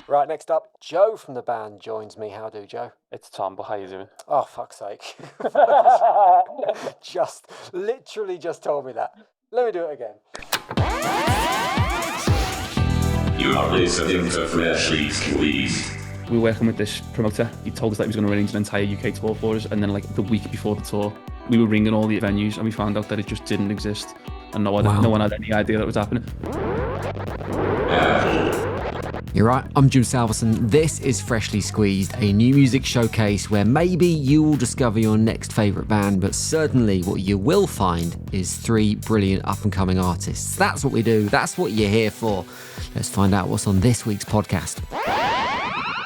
Right, next up, Joe from the band joins me. How do, Joe? It's Tom, but how you doing? Oh, fuck's sake. Literally just told me that. Let me do it again. You are listening to Freshly Squeezed. We were working with this promoter. He told us that he was going to arrange an entire UK tour for us, and then like the week before the tour, we were ringing all the venues and we found out that it just didn't exist, and no one had any idea that was happening. You're right, I'm Jim Salverson. This is Freshly Squeezed, a new music showcase where maybe you will discover your next favourite band, but certainly what you will find is three brilliant up-and-coming artists. That's what we do, that's what you're here for. Let's find out what's on this week's podcast.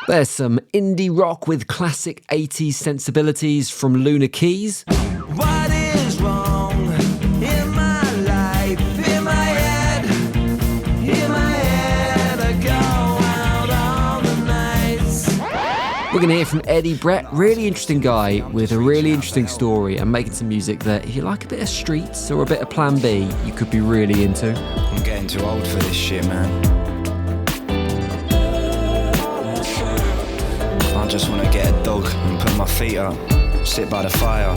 There's some indie rock with classic 80s sensibilities from Lunar Keys. What is wrong in my life, in my head, I go out all the nights. We're going to hear from Eddie Brett, really interesting guy with a really interesting story and making some music that if you like a bit of Streets or a bit of Plan B, you could be really into. I'm getting too old for this shit, man. I just want to get a dog and put my feet up, sit by the fire.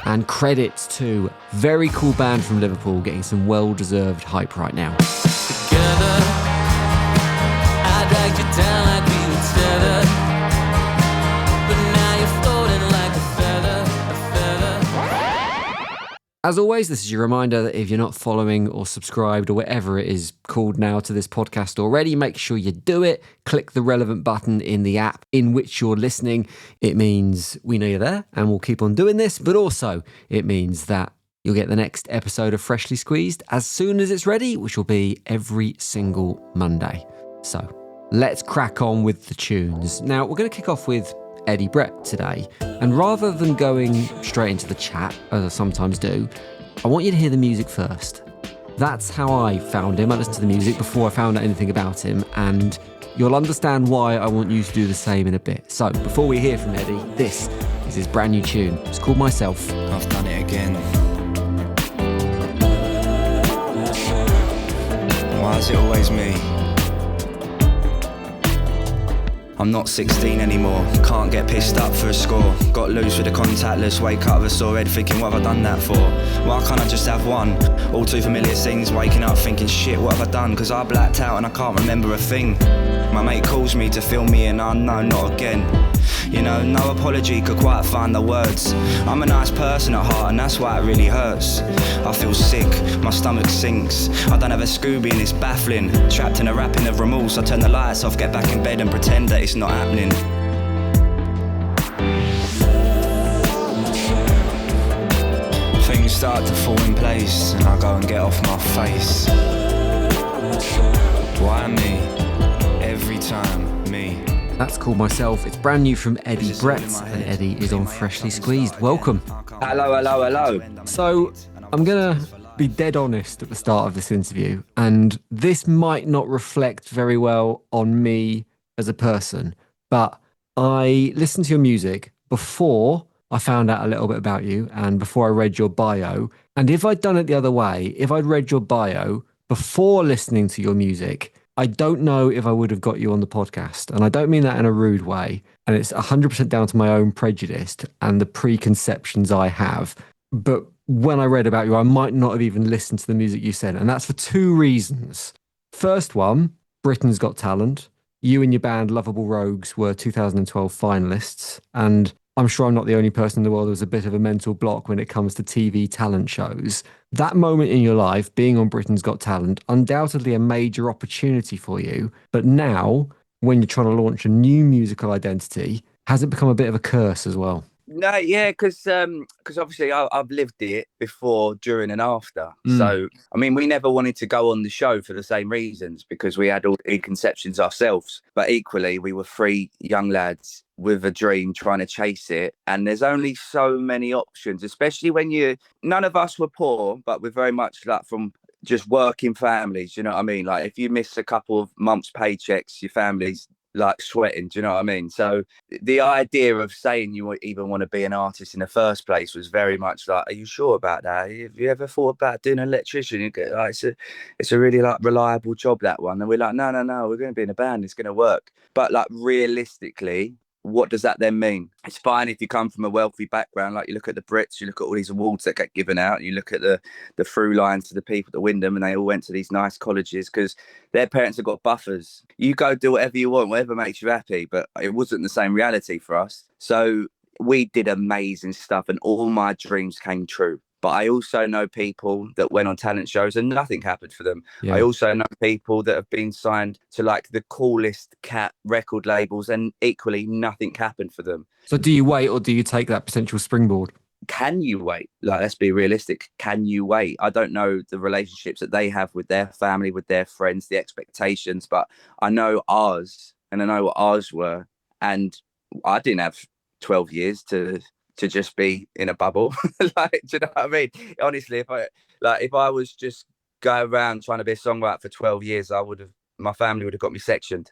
And credits to very cool band from Liverpool getting some well-deserved hype right now. Together, I'd drag you down like we were tethered, but now you're floating like a feather. As always, this is your reminder that if you're not following or subscribed or whatever it is called now to this podcast already, make sure you do it. Click the relevant button in the app in which you're listening. It means we know you're there and we'll keep on doing this, but also it means that you'll get the next episode of Freshly Squeezed as soon as it's ready, which will be every single Monday. So let's crack on with the tunes. Now, we're going to kick off with Eddie Brett today, and rather than going straight into the chat, as I sometimes do, I want you to hear the music first. That's how I found him. I listened to the music before I found out anything about him, and you'll understand why I want you to do the same in a bit. So, before we hear from Eddie, this is his brand new tune. It's called Myself. I've done it again. Why is it always me? I'm not 16 anymore, can't get pissed up for a score. Got loose with the contactless, wake up with a sore head thinking what have I done that for? Why can't I just have one? All too familiar scenes, waking up thinking shit what have I done? Cause I blacked out and I can't remember a thing. My mate calls me to fill me in, I know not again. You know, no apology could quite find the words. I'm a nice person at heart and that's why it really hurts. I feel sick, my stomach sinks. I don't have a Scooby and it's baffling. Trapped in a wrapping of remorse, I turn the lights off, get back in bed and pretend that it's not happening. Things start to fall in place and I go and get off my face. Why me? Every time me. That's called Myself. It's brand new from Eddie Brett, and Eddie is on Freshly Squeezed. Welcome. Hello. So, I'm going to be dead honest at the start of this interview, and this might not reflect very well on me as a person, but I listened to your music before I found out a little bit about you and before I read your bio. And if I'd done it the other way, if I'd read your bio before listening to your music, I don't know if I would have got you on the podcast. And I don't mean that in a rude way. And it's 100% down to my own prejudice and the preconceptions I have. But when I read about you, I might not have even listened to the music you said. And that's for two reasons. First one, Britain's Got Talent. You and your band Lovable Rogues were 2012 finalists. And I'm sure I'm not the only person in the world who has a bit of a mental block when it comes to TV talent shows. That moment in your life, being on Britain's Got Talent, undoubtedly a major opportunity for you. But now, when you're trying to launch a new musical identity, has it become a bit of a curse as well? No, yeah, because obviously I've lived it before, during and after. So, I mean, we never wanted to go on the show for the same reasons because we had all the conceptions ourselves. But equally, we were three young lads with a dream trying to chase it. And there's only so many options, especially when none of us were poor, but we're very much like from just working families. You know what I mean? Like if you miss a couple of months' paychecks, your family's like sweating. Do you know what I mean? So the idea of saying you even want to be an artist in the first place was very much like, are you sure about that? Have you ever thought about doing an electrician? You get like, it's a really like reliable job, that one. And we're like, no, we're going to be in a band. It's going to work. But like realistically, what does that then mean? It's fine if you come from a wealthy background, like you look at the Brits, you look at all these awards that get given out, you look at the through lines to the people that win them, and they all went to these nice colleges because their parents have got buffers. You go do whatever you want, whatever makes you happy, but it wasn't the same reality for us. So we did amazing stuff, and all my dreams came true. But I also know people that went on talent shows and nothing happened for them. Yeah. I also know people that have been signed to like the coolest cat record labels and equally nothing happened for them. So do you wait, or do you take that potential springboard? Can you wait? Like, let's be realistic. Can you wait? I don't know the relationships that they have with their family, with their friends, the expectations, but I know ours, and I know what ours were. And I didn't have 12 years to just be in a bubble. Like, do you know what I mean? Honestly, if I was just going around trying to be a songwriter for 12 years, my family would have got me sectioned.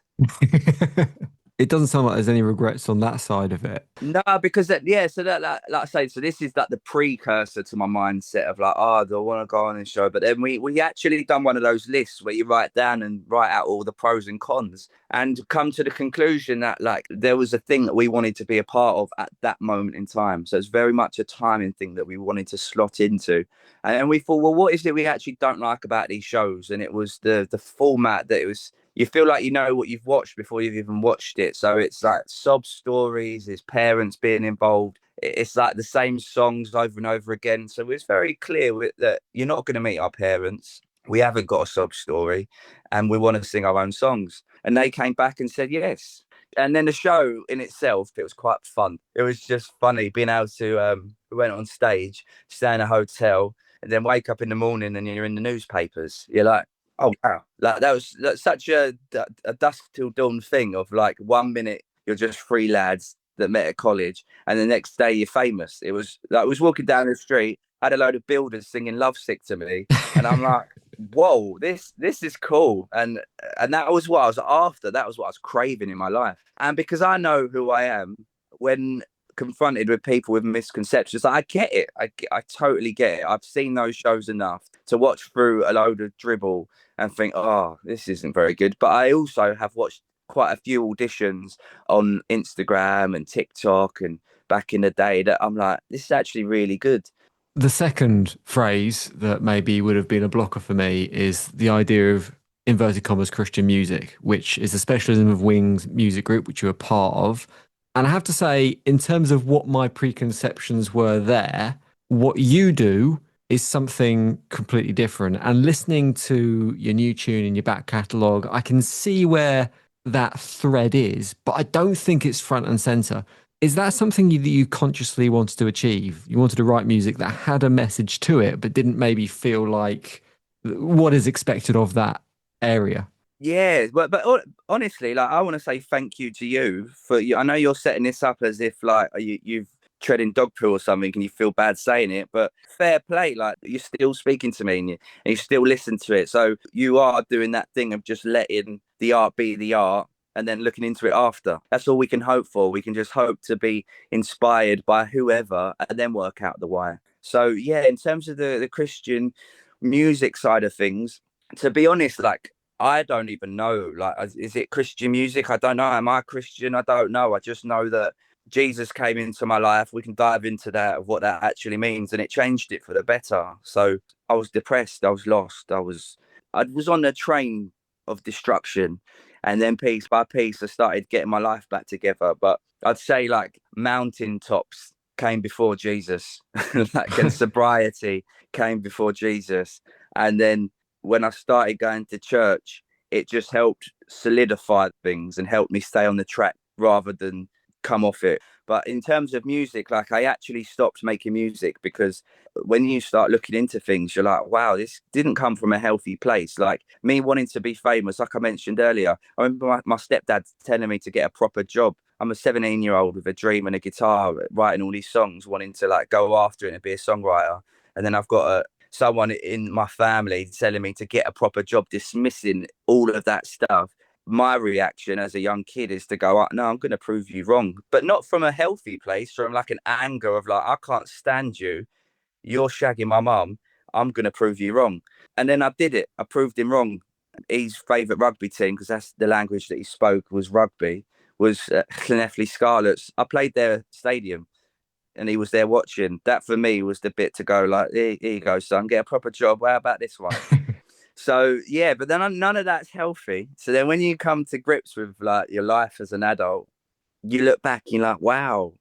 It doesn't sound like there's any regrets on that side of it. No, because so that like I say, so this is like the precursor to my mindset of like, oh, do I want to go on this show? But then we actually done one of those lists where you write down and write out all the pros and cons, and come to the conclusion that like there was a thing that we wanted to be a part of at that moment in time. So it's very much a timing thing that we wanted to slot into. And we thought, well, what is it we actually don't like about these shows? And it was the format that it was. You feel like you know what you've watched before you've even watched it. So it's like sob stories, his parents being involved. It's like the same songs over and over again. So it's very clear that you're not going to meet our parents. We haven't got a sob story, and we want to sing our own songs. And they came back and said yes. And then the show in itself, it was quite fun. It was just funny being able to, we went on stage, stay in a hotel, and then wake up in the morning and you're in the newspapers. You're like, oh wow! Like that's such a dusk till dawn thing of like 1 minute you're just three lads that met at college, and the next day you're famous. It was like I was walking down the street, had a load of builders singing "Lovesick" to me, and I'm like, whoa, this is cool. And that was what I was after. That was what I was craving in my life. And because I know who I am, when confronted with people with misconceptions, I get it. I totally get it. I've seen those shows enough to watch through a load of dribble and think, oh, this isn't very good. But I also have watched quite a few auditions on Instagram and TikTok and back in the day that I'm like, this is actually really good. The second phrase that maybe would have been a blocker for me is the idea of inverted commas Christian music, which is a specialism of Wings music group, which you're a part of. And I have to say, in terms of what my preconceptions were there, what you do is something completely different. And listening to your new tune in your back catalogue, I can see where that thread is, but I don't think it's front and center. Is that something that you consciously wanted to achieve? You wanted to write music that had a message to it, but didn't maybe feel like what is expected of that area? Yeah, but honestly, like I want to say thank you to you for. I know you're setting this up as if like you've treading dog poo or something, and you feel bad saying it. But fair play, like you're still speaking to me, and you still listen to it. So you are doing that thing of just letting the art be the art, and then looking into it after. That's all we can hope for. We can just hope to be inspired by whoever, and then work out the why. So yeah, in terms of the Christian music side of things, to be honest, like. I don't even know. Like, is it Christian music? I don't know. Am I Christian? I don't know. I just know that Jesus came into my life. We can dive into that, of what that actually means, and it changed it for the better. So I was depressed. I was lost. I was on a train of destruction, and then piece by piece, I started getting my life back together. But I'd say like mountaintops came before Jesus, like, and sobriety came before Jesus, and then when I started going to church, it just helped solidify things and helped me stay on the track rather than come off it. But in terms of music, like I actually stopped making music because when you start looking into things, you're like, wow, this didn't come from a healthy place. Like me wanting to be famous, like I mentioned earlier, I remember my stepdad telling me to get a proper job. I'm a 17-year-old with a dream and a guitar, writing all these songs, wanting to like go after it and be a songwriter. And then I've got someone in my family telling me to get a proper job, dismissing all of that stuff, my reaction as a young kid is to go, no, I'm going to prove you wrong, but not from a healthy place, from like an anger of like, I can't stand you. You're shagging my mum. I'm going to prove you wrong. And then I did it. I proved him wrong. His favourite rugby team, because that's the language that he spoke, was rugby, was Llanelli Scarlets. I played their stadium and he was there watching. That for me was the bit to go like, here you go, son, get a proper job. How about this one? So yeah, but then none of that's healthy. So then when you come to grips with like your life as an adult, you look back and you're like, wow,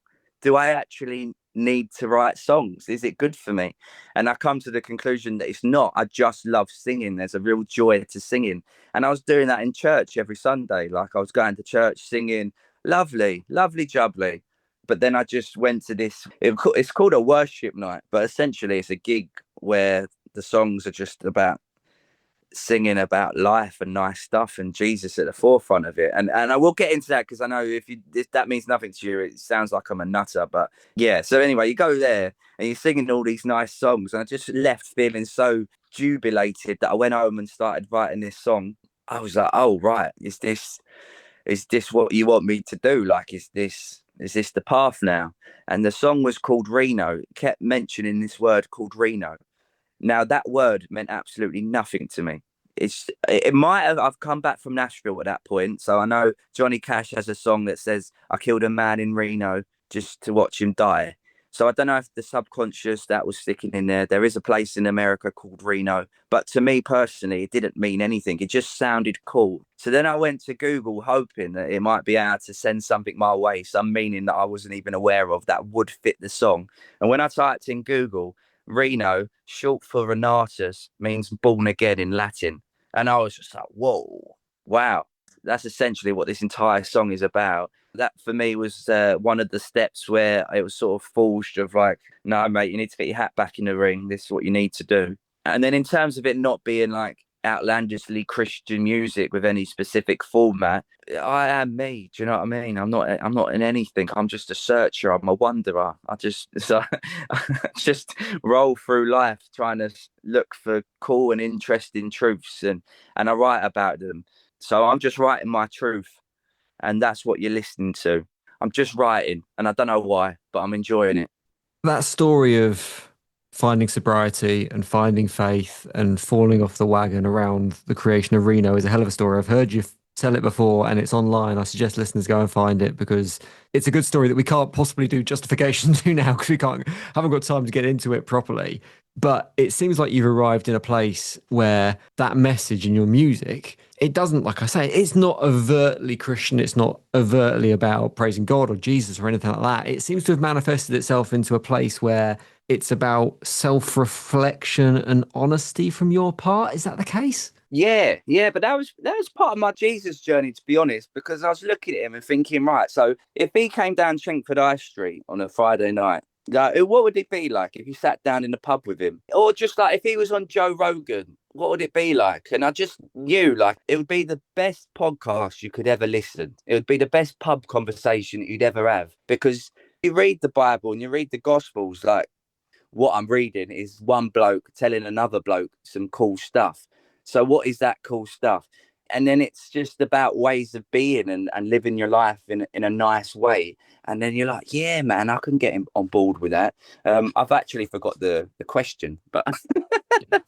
do I actually need to write songs? Is it good for me? And I come to the conclusion that it's not. I just love singing. There's a real joy to singing. And I was doing that in church every Sunday. Like I was going to church singing, lovely, lovely jubbly. But then I just went to this, it's called a worship night, but essentially it's a gig where the songs are just about singing about life and nice stuff and Jesus at the forefront of it. And I will get into that because I know if that means nothing to you, it sounds like I'm a nutter. But yeah, so anyway, you go there and you're singing all these nice songs. And I just left feeling so jubilated that I went home and started writing this song. I was like, oh, right, is this what you want me to do? Like, is this the path now? And the song was called Reno. It kept mentioning this word called Reno. Now that word meant absolutely nothing to me. It might have. I've come back from Nashville at that point, so I know Johnny Cash has a song that says, "I killed a man in Reno just to watch him die." So I don't know if the subconscious that was sticking in there. There is a place in America called Reno, but to me personally, it didn't mean anything. It just sounded cool. So then I went to Google, hoping that it might be able to send something my way, some meaning that I wasn't even aware of that would fit the song. And when I typed in Google, Reno, short for Renatus, means born again in Latin. And I was just like, whoa, wow. That's essentially what this entire song is about. That for me was one of the steps where it was sort of forged of like, no, mate, you need to get your hat back in the ring. This is what you need to do. And then in terms of it not being like outlandishly Christian music with any specific format, I am me. Do you know what I mean? I'm not in anything. I'm just a searcher. I'm a wanderer. I just roll through life trying to look for cool and interesting truths, and I write about them. So I'm just writing my truth, and that's what you're listening to. I'm just writing, and I don't know why, but I'm enjoying it. That story of finding sobriety and finding faith and falling off the wagon around the creation of Reno is a hell of a story. I've heard you tell it before and it's online. I suggest listeners go and find it because it's a good story that we can't possibly do justification to now because haven't got time to get into it properly. But it seems like you've arrived in a place where that message in your music, it doesn't, like I say, it's not overtly Christian. It's not overtly about praising God or Jesus or anything like that. It seems to have manifested itself into a place where it's about self-reflection and honesty from your part. Is that the case? Yeah, but that was part of my Jesus journey, to be honest, because I was looking at him and thinking, right, so if he came down Chingford High Street on a Friday night, like, what would it be like if you sat down in the pub with him? Or just like if he was on Joe Rogan, what would it be like? And I just knew like it would be the best podcast you could ever listen. It would be the best pub conversation that you'd ever have, because you read the Bible and you read the Gospels, like what I'm reading is one bloke telling another bloke some cool stuff. So what is that cool stuff? And then it's just about ways of being and living your life in a nice way. And then you're like, yeah, man, I can get on board with that. I've actually forgot the question, but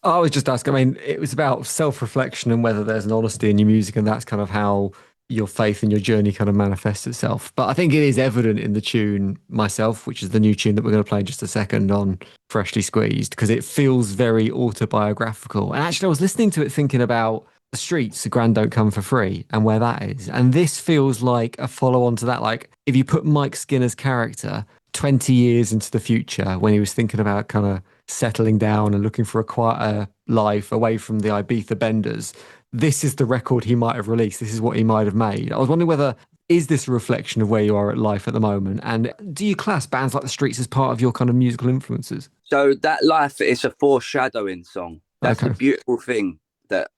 I was just asking, I mean, it was about self-reflection and whether there's an honesty in your music, and that's kind of how your faith and your journey kind of manifests itself. But I think it is evident in the tune Myself, which is the new tune that we're going to play in just a second on Freshly Squeezed, because it feels very autobiographical. And actually, I was listening to it thinking about the streets, the grand don't come for free, and where that is. And this feels like a follow-on to that. Like if you put Mike Skinner's character 20 years into the future, when he was thinking about kind of settling down and looking for a quieter life away from the Ibiza benders, this is the record he might have released. This is what he might have made. I was wondering whether, is this a reflection of where you are at life at the moment? And do you class bands like The Streets as part of your kind of musical influences? So that life is a foreshadowing song. That's Okay. the beautiful thing, that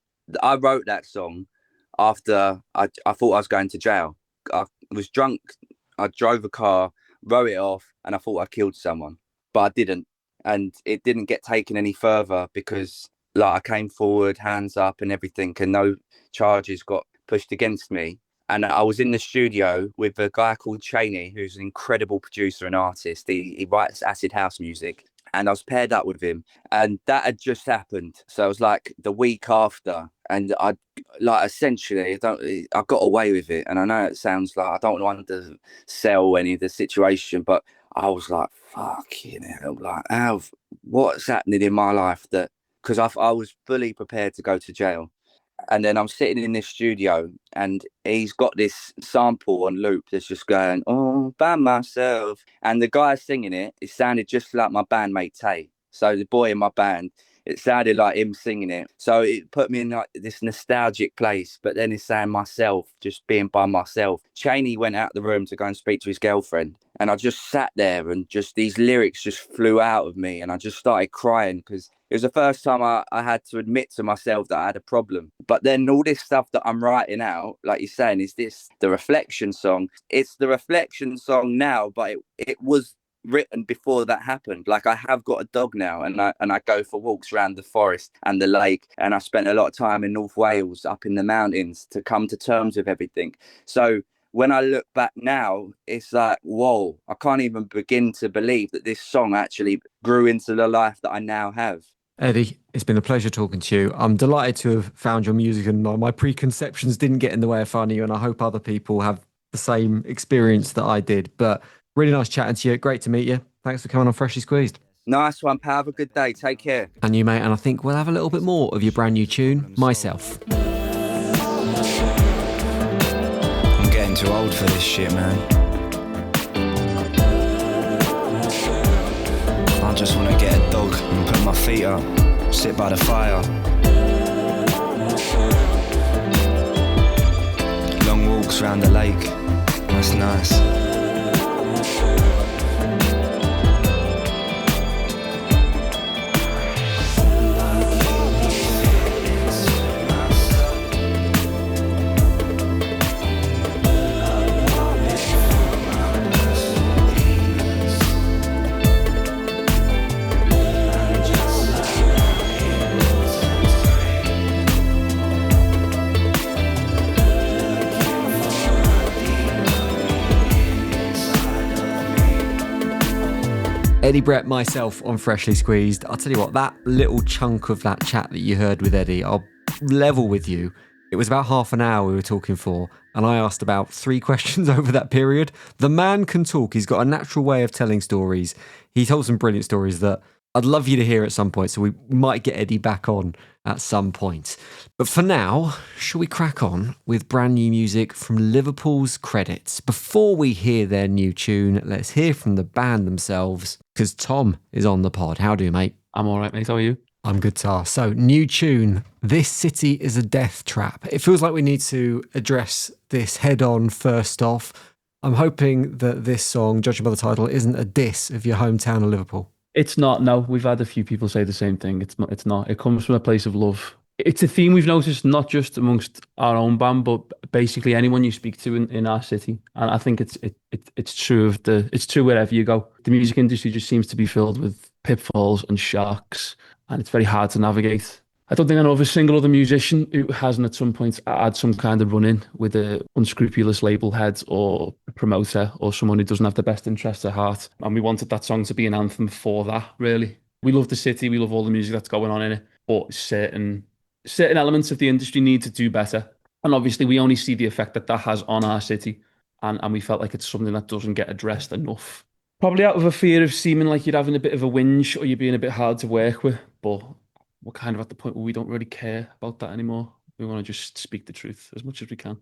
I wrote that song after I thought I was going to jail. I was drunk. I drove a car, wrote it off, and I thought I killed someone, but I didn't. And it didn't get taken any further because like I came forward, hands up and everything, and no charges got pushed against me. And I was in the studio with a guy called Cheney, who's an incredible producer and artist. He writes acid house music. And I was paired up with him. And that had just happened. So it was like the week after. And I like essentially I got away with it. And I know it sounds like I don't want to sell any of the situation, but I was like, fucking hell, like what's happening in my life that because I was fully prepared to go to jail. And then I'm sitting in this studio and he's got this sample on loop that's just going, oh, by myself. And the guy singing it sounded just like my bandmate Tay. So the boy in my band, it sounded like him singing it. So it put me in like this nostalgic place. But then it's saying myself, just being by myself. Cheney went out the room to go and speak to his girlfriend. And I just sat there and just these lyrics just flew out of me. And I just started crying because it was the first time I had to admit to myself that I had a problem. But then all this stuff that I'm writing out, like you're saying, is this the reflection song? It's the reflection song now, but it was written before that happened. Like I have got a dog now and I go for walks around the forest and the lake, and I spent a lot of time in North Wales up in the mountains to come to terms with everything. So when I look back now, it's like, whoa, I can't even begin to believe that this song actually grew into the life that I now have. Eddie, it's been a pleasure talking to you. I'm delighted to have found your music, and my preconceptions didn't get in the way of finding you, and I hope other people have the same experience that I did. But really nice chatting to you. Great to meet you. Thanks for coming on Freshly Squeezed. Nice one, pal. Have a good day. Take care. And you, mate. And I think we'll have a little bit more of your brand new tune, Myself. I'm getting too old for this shit, man. I just want to get a dog and put my feet up, sit by the fire. Long walks round the lake, that's nice. Eddie Brett, Myself on Freshly Squeezed. I'll tell you what, that little chunk of that chat that you heard with Eddie, I'll level with you. It was about half an hour we were talking for, and I asked about 3 questions over that period. The man can talk. He's got a natural way of telling stories. He told some brilliant stories that I'd love you to hear at some point, so we might get Eddie back on at some point. But for now, shall we crack on with brand new music from Liverpool's Credits? Before we hear their new tune, let's hear from the band themselves, because Tom is on the pod. How do you, mate? I'm all right, mate. How are you? I'm good, Tar. So, new tune. This city is a death trap. It feels like we need to address this head on first off. I'm hoping that this song, judging by the title, isn't a diss of your hometown of Liverpool. It's not. No, we've had a few people say the same thing. It's not. It's not. It comes from a place of love. It's a theme we've noticed not just amongst our own band, but basically anyone you speak to in our city. And I think it's true it's true wherever you go. The music industry just seems to be filled with pitfalls and sharks, and it's very hard to navigate. I don't think I know of a single other musician who hasn't at some point had some kind of run-in with a unscrupulous label head or promoter or someone who doesn't have the best interests at heart. And we wanted that song to be an anthem for that, really. We love the city, we love all the music that's going on in it, but certain elements of the industry need to do better. And obviously we only see the effect that has on our city, and we felt like it's something that doesn't get addressed enough. Probably out of a fear of seeming like you're having a bit of a whinge or you're being a bit hard to work with, but we're kind of at the point where we don't really care about that anymore. We want to just speak the truth as much as we can.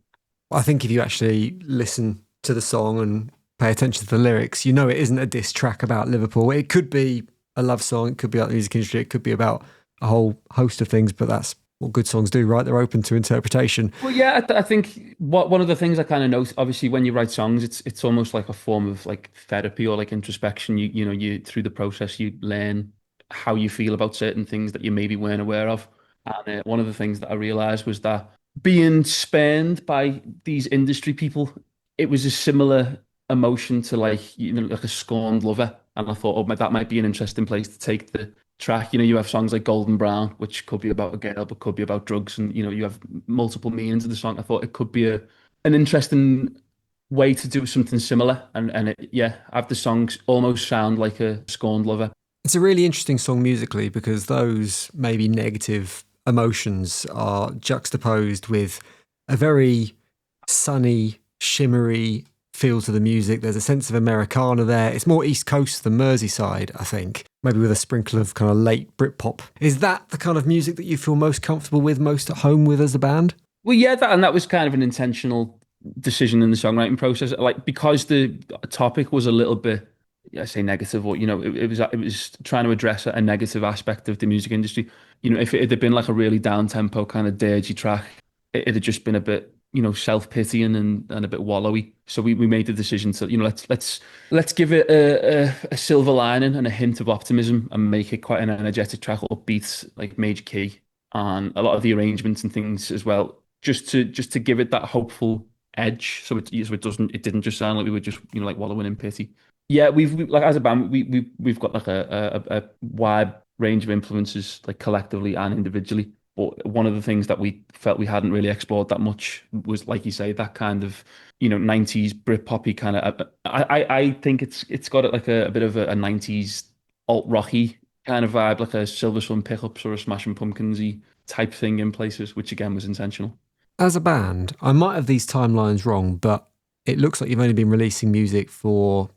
I think if you actually listen to the song and pay attention to the lyrics, you know it isn't a diss track about Liverpool. It could be a love song, it could be about the music industry, it could be about a whole host of things, but that's what good songs do, right? They're open to interpretation. Well, yeah, I think one of the things I kind of notice, obviously, when you write songs, it's almost like a form of like therapy or like introspection. You through the process, you learn how you feel about certain things that you maybe weren't aware of. And one of the things that I realized was that being spurned by these industry people, it was a similar emotion to like a scorned lover. And I thought, that might be an interesting place to take the track. You have songs like Golden Brown, which could be about a girl, but could be about drugs, and you have multiple meanings of the song. I thought it could be an interesting way to do something similar, and have the songs almost sound like a scorned lover. It's a really interesting song musically because those maybe negative emotions are juxtaposed with a very sunny, shimmery feel to the music. There's a sense of Americana there. It's more East Coast than Merseyside, I think, maybe with a sprinkle of kind of late Britpop. Is that the kind of music that you feel most comfortable with, most at home with as a band? Well, yeah, that was kind of an intentional decision in the songwriting process. Like, because the topic was a little bit, I say negative, or it was trying to address a negative aspect of the music industry. If it had been like a really down tempo kind of dirgy track, it had just been a bit, self pitying and a bit wallowy. So we made the decision to, let's give it a silver lining and a hint of optimism and make it quite an energetic track, upbeat, like major key, and a lot of the arrangements and things as well, just to give it that hopeful edge, it didn't just sound like we were just like wallowing in pity. Yeah, we've like, as a band, we've got like a wide range of influences, like collectively and individually. But one of the things that we felt we hadn't really explored that much was, like you say, that kind of 90s Britpoppy kind of. I think it's got like a bit of a 90s alt rocky kind of vibe, like a Silver Sun Pickups or a Smashing Pumpkinsy type thing in places, which again was intentional. As a band, I might have these timelines wrong, but it looks like you've only been releasing music for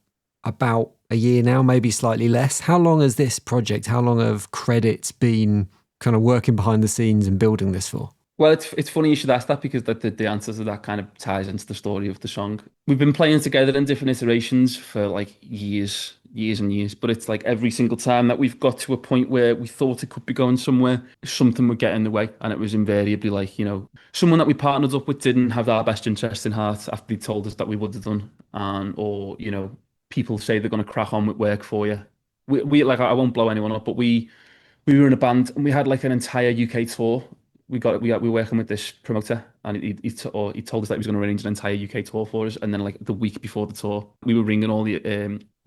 about a year now, maybe slightly less. How long has this project, how long have credits been kind of working behind the scenes and building this for? Well, it's funny you should ask that, because the answer to that kind of ties into the story of the song. We've been playing together in different iterations for like years and years, but it's like every single time that we've got to a point where we thought it could be going somewhere, something would get in the way, and it was invariably like, someone that we partnered up with didn't have our best interest in heart after they told us that we would have done, and or people say they're going to crack on with work for you. We like, I won't blow anyone up, but we were in a band and we had like an entire UK tour. We were working with this promoter, and he told us that he was going to arrange an entire UK tour for us. And then like the week before the tour, we were ringing all the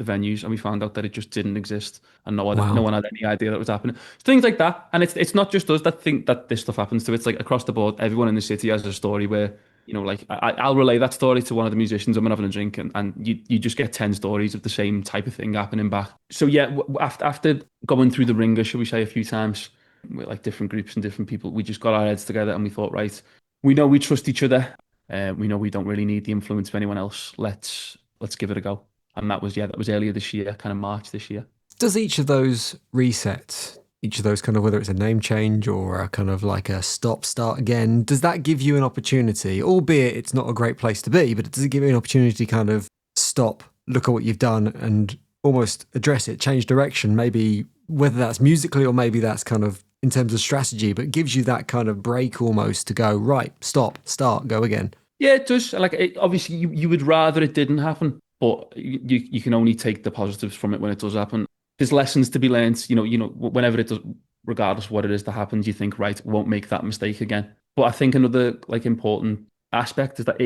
venues, and we found out that it just didn't exist, and no one had any idea that was happening. Things like that, and it's not just us that think that this stuff happens to. It's like across the board, everyone in the city has a story where like I'll relay that story to one of the musicians, and we're having a drink, and you just get 10 stories of the same type of thing happening back. So yeah, after going through the ringer, shall we say, a few times with like different groups and different people, we just got our heads together and we thought, right, we know we trust each other, we know we don't really need the influence of anyone else. Let's give it a go. And that was earlier this year, kind of March this year. Does each of those resets, each of those kind of, whether it's a name change or a kind of like a start again, does that give you an opportunity, albeit it's not a great place to be, but does it give you an opportunity to kind of stop, look at what you've done and almost address it, change direction, maybe whether that's musically or maybe that's kind of in terms of strategy, but gives you that kind of break almost to go, right, stop, start, go again? Yeah, it does. Like, obviously you would rather it didn't happen, but you can only take the positives from it when it does happen. There's lessons to be learned, whenever it does, regardless of what it is that happens, you think, right, won't make that mistake again. But I think another like important aspect is that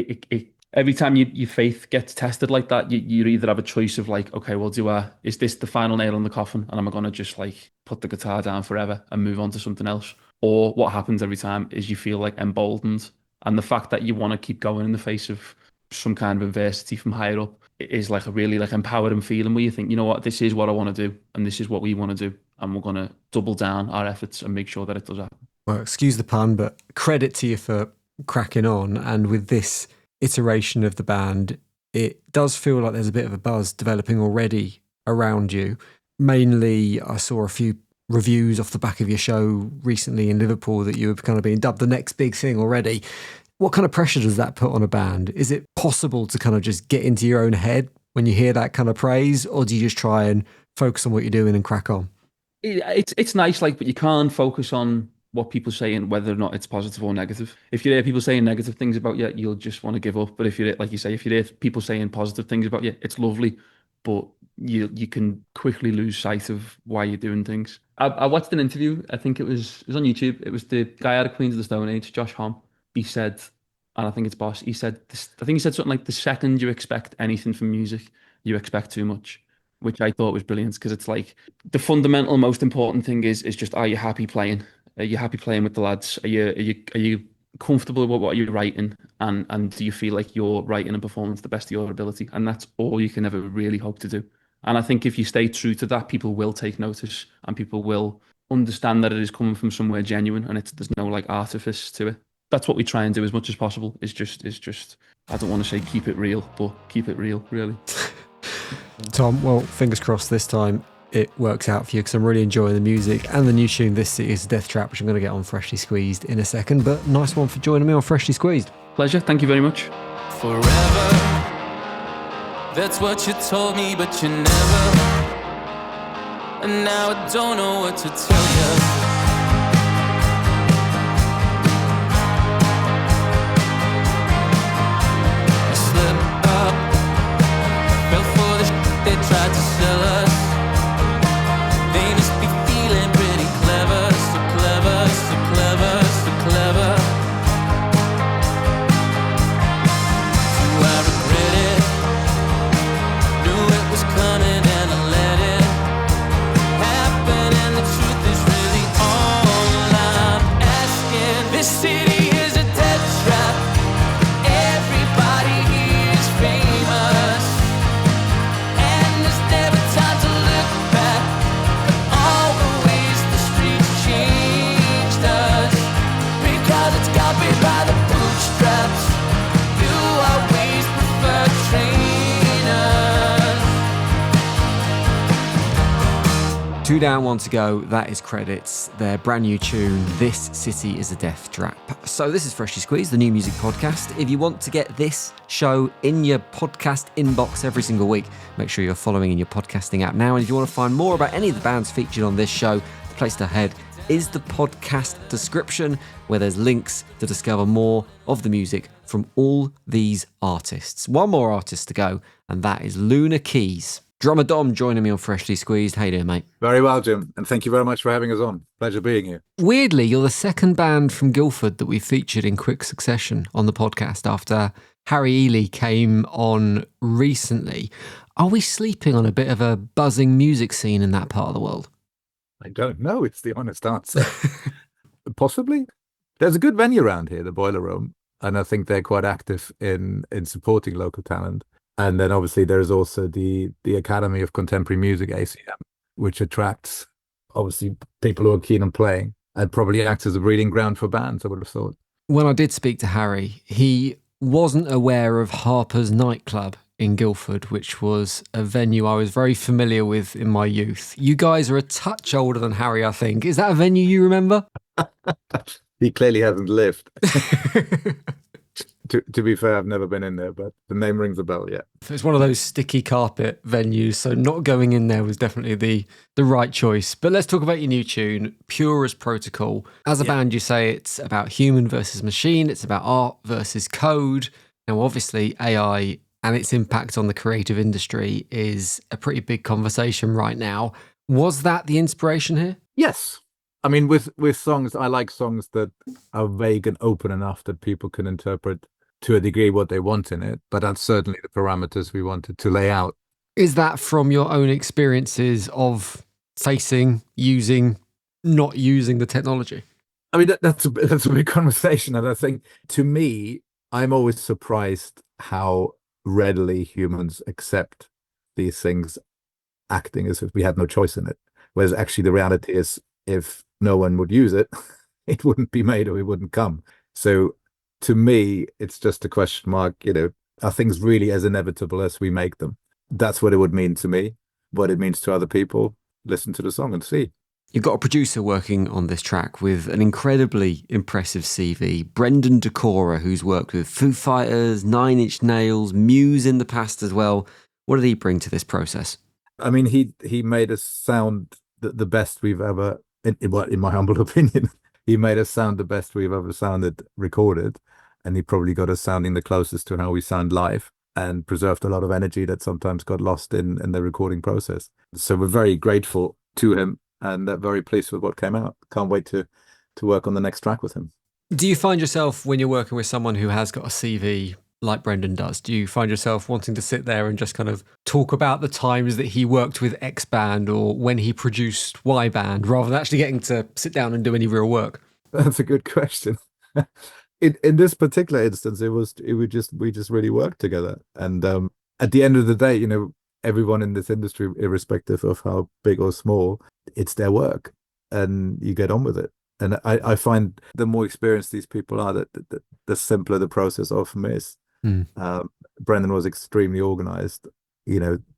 every time your faith gets tested like that, you either have a choice of like, okay, well, is this the final nail in the coffin, and am I going to just like put the guitar down forever and move on to something else? Or what happens every time is you feel like emboldened, and the fact that you want to keep going in the face of some kind of adversity from higher up is like a really like empowering feeling, where you think, you know what, this is what I want to do, and this is what we want to do, and we're going to double down our efforts and make sure that it does happen. Well, excuse the pun, but credit to you for cracking on. And with this iteration of the band, it does feel like there's a bit of a buzz developing already around you. Mainly, I saw a few reviews off the back of your show recently in Liverpool that you were kind of being dubbed the next big thing already. What kind of pressure does that put on a band? Is it possible to kind of just get into your own head when you hear that kind of praise, or do you just try and focus on what you're doing and crack on? It's nice, like, but you can't focus on what people say and whether or not it's positive or negative. If you hear people saying negative things about you, you'll just want to give up. But if you, like you say, if you hear people saying positive things about you, it's lovely, but you can quickly lose sight of why you're doing things. I watched an interview. I think it was on YouTube. It was the guy out of Queens of the Stone Age, Josh Homme. He said, and I think it's Boss, he said this, I think he said something like, the second you expect anything from music, you expect too much. which I thought was brilliant because it's like the fundamental, most important thing is just, are you happy playing? Are you happy playing with the lads? Are you comfortable with what you're writing? And do you feel like you're writing and performing to the best of your ability? And that's all you can ever really hope to do. And I think if you stay true to that, people will take notice and people will understand that it is coming from somewhere genuine and there's no like artifice to it. That's what we try and do as much as possible. Is just I don't want to say keep it real, but keep it real, really. Tom, well, fingers crossed this time it works out for you, because I'm really enjoying the music and the new tune. This is Death Trap, which I'm going to get on Freshly Squeezed in a second. But nice one for joining me on Freshly Squeezed. Pleasure. Thank you very much. Forever, that's what you told me, but you never. And now I don't know what to tell you. They tried to sell us. They must be feeling pretty clever. So clever, so clever, so clever. Do I regret it? Knew it was coming and I let it happen. And the truth is really all I'm asking. This city is a death trap. Everybody here is famous. By the bootstraps, you always prefer trainers. 2 down, 1 to go. That is credits. Their brand new tune, This City is a Death Trap. So this is Freshly Squeezed, the new music podcast. If you want to get this show in your podcast inbox every single week, make sure you're following in your podcasting app now. And if you want to find more about any of the bands featured on this show, the place to head is the podcast description, where there's links to discover more of the music from all these artists. One more artist to go, and that is Lunar Keys. Drummer Dom joining me on Freshly Squeezed. How you doing, mate? Very well, Jim, and thank you very much for having us on. Pleasure being here. Weirdly, you're the second band from Guildford that we've featured in quick succession on the podcast after Harry Ely came on recently. Are we sleeping on a bit of a buzzing music scene in that part of the world? I don't know. It's the honest answer. Possibly. There's a good venue around here, the Boiler Room, and I think they're quite active in supporting local talent. And then obviously there's also the Academy of Contemporary Music, ACM, which attracts obviously people who are keen on playing and probably acts as a breeding ground for bands, I would have thought. When I did speak to Harry, he wasn't aware of Harper's Nightclub in Guildford, which was a venue I was very familiar with in my youth. You guys are a touch older than Harry, I think. Is that a venue you remember? He clearly hasn't lived. To be fair, I've never been in there, but the name rings a bell, yeah. It's one of those sticky carpet venues, so not going in there was definitely the right choice. But let's talk about your new tune, Pure as Protocol. As a band, you say it's about human versus machine, it's about art versus code. Now, obviously, AI and its impact on the creative industry is a pretty big conversation right now. Was that the inspiration here? Yes. I mean, with songs, I like songs that are vague and open enough that people can interpret to a degree what they want in it. But that's certainly the parameters we wanted to lay out. Is that from your own experiences of facing, using, not using the technology? I mean, that's a big conversation. And I think, to me, I'm always surprised how readily humans accept these things, acting as if we had no choice in it. Whereas actually the reality is, if no one would use it, it wouldn't be made or it wouldn't come. So to me, it's just a question mark, are things really as inevitable as we make them? That's what it would mean to me. What it means to other people, listen to the song and see. You've got a producer working on this track with an incredibly impressive CV, Brendan Decora, who's worked with Foo Fighters, Nine Inch Nails, Muse in the past as well. What did he bring to this process? I mean, he made us sound the best we've ever, in my humble opinion, he made us sound the best we've ever sounded recorded. And he probably got us sounding the closest to how we sound live, and preserved a lot of energy that sometimes got lost in the recording process. So we're very grateful to him. And very pleased with what came out. Can't wait to work on the next track with him. Do you find yourself, when you're working with someone who has got a CV like Brendan does? Do you find yourself wanting to sit there and just kind of talk about the times that he worked with X band or when he produced Y band, rather than actually getting to sit down and do any real work? That's a good question. In this particular instance, we just really worked together. And at the end of the day, everyone in this industry, irrespective of how big or small, it's their work, and you get on with it. And I find the more experienced these people are, the simpler the process often is. Brendan was extremely organized,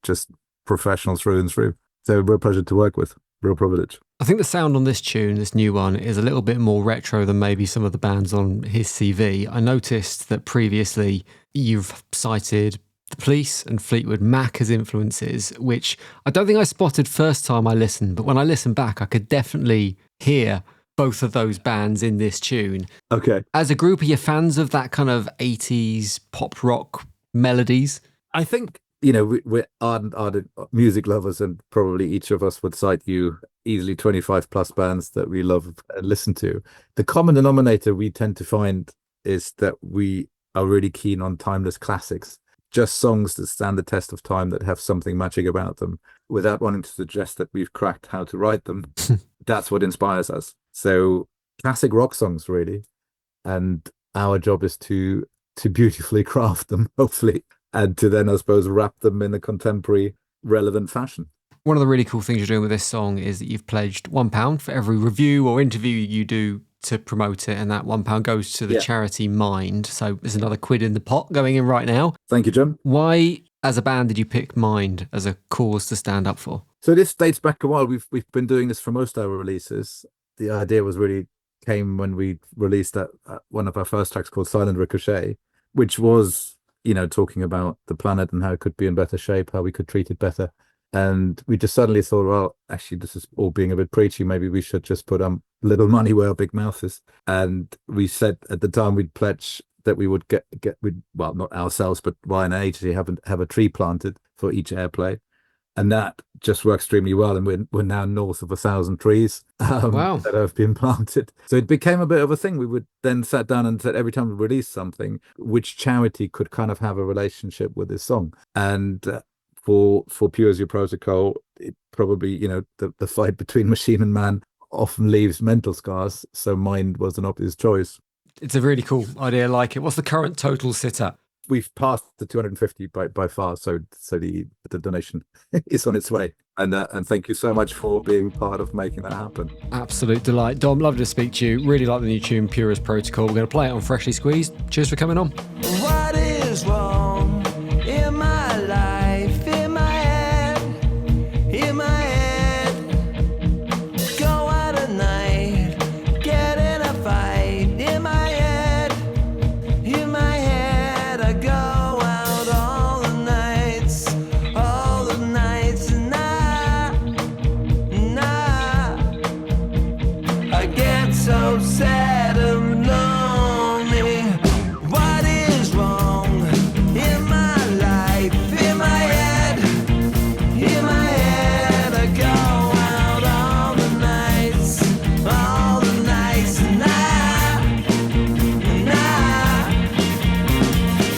just professional through and through. So a real pleasure to work with, real privilege. I think the sound on this tune, this new one, is a little bit more retro than maybe some of the bands on his CV. I noticed that previously you've cited The Police and Fleetwood Mac as influences, which I don't think I spotted first time I listened, but when I listened back, I could definitely hear both of those bands in this tune. Okay. As a group, are you fans of that kind of 80s pop rock melodies? I think, we're ardent music lovers, and probably each of us would cite you easily 25 plus bands that we love and listen to. The common denominator we tend to find is that we are really keen on timeless classics, just songs that stand the test of time, that have something magic about them, without wanting to suggest that we've cracked how to write them. That's what inspires us. So classic rock songs, really. And our job is to beautifully craft them, hopefully, and to then, I suppose, wrap them in a contemporary, relevant fashion. One of the really cool things you're doing with this song is that you've pledged £1 for every review or interview you do to promote it, and that £1 goes to the charity Mind. So there's another quid in the pot going in right now. Thank you, Jim. Why, as a band, did you pick Mind as a cause to stand up for? So this dates back a while. We've been doing this for most of our releases. The idea came when we released one of our first tracks called Silent Ricochet, which was, talking about the planet and how it could be in better shape, how we could treat it better. And we just suddenly thought, well, actually, this is all being a bit preachy. Maybe we should just put little money where our big mouth is. And we said at the time we'd pledge that we would not ourselves, but via an agency, have a tree planted for each airplay. And that just worked extremely well. And we're now north of 1,000 trees that have been planted. So it became a bit of a thing. We would then sat down and said, every time we released something, which charity could kind of have a relationship with this song. And for Pure As Your Protocol, it probably, the fight between machine and man often leaves mental scars. So Mind was an obvious choice. It's a really cool idea. I like it. What's the current total sit at? We've passed the 250 by far, so the donation is on its way. And thank you so much for being part of making that happen. Absolute delight. Dom, lovely to speak to you. Really like the new tune, Pure As Protocol. We're going to play it on Freshly Squeezed. Cheers for coming on. What is wrong in my life, in my head, in my head? Go out at night, get in a fight, in my head, in my head. I go out all the nights, and I get so sad and lonely. What is wrong in my life, in my head, in my head? I go out all the nights, and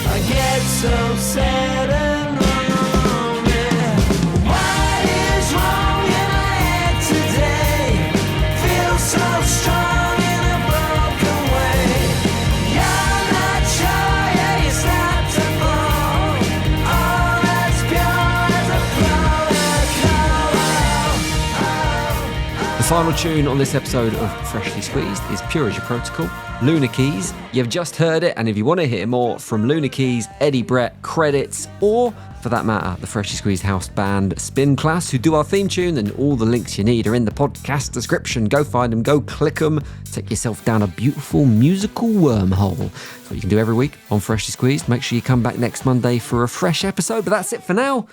I get so sad and lonely. What is wrong in my head today? Feel so strong in a broken way. You're not sure, yeah, you start to fall. All that's pure as a protocol. The final tune on this episode of Freshly Squeezed is Pure As Your Protocol, Lunar Keys. You've just heard it, and if you want to hear more from Lunar Keys, Eddie Brett, Credits, or for that matter, the Freshly Squeezed house band Spin Class, who do our theme tune, then all the links you need are in the podcast description. Go find them, go click them, take yourself down a beautiful musical wormhole. That's what you can do every week on Freshly Squeezed. Make sure you come back next Monday for a fresh episode, but that's it for now.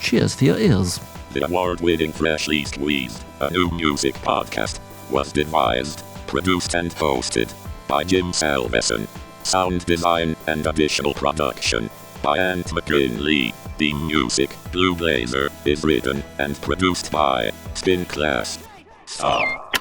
Cheers for your ears. The award-winning Freshly Squeezed, a new music podcast, was devised, produced and hosted by Jim Salveson. Sound design and additional production by Ant McGinley. The music, Blue Blazer, is written and produced by Spin Class. Stop.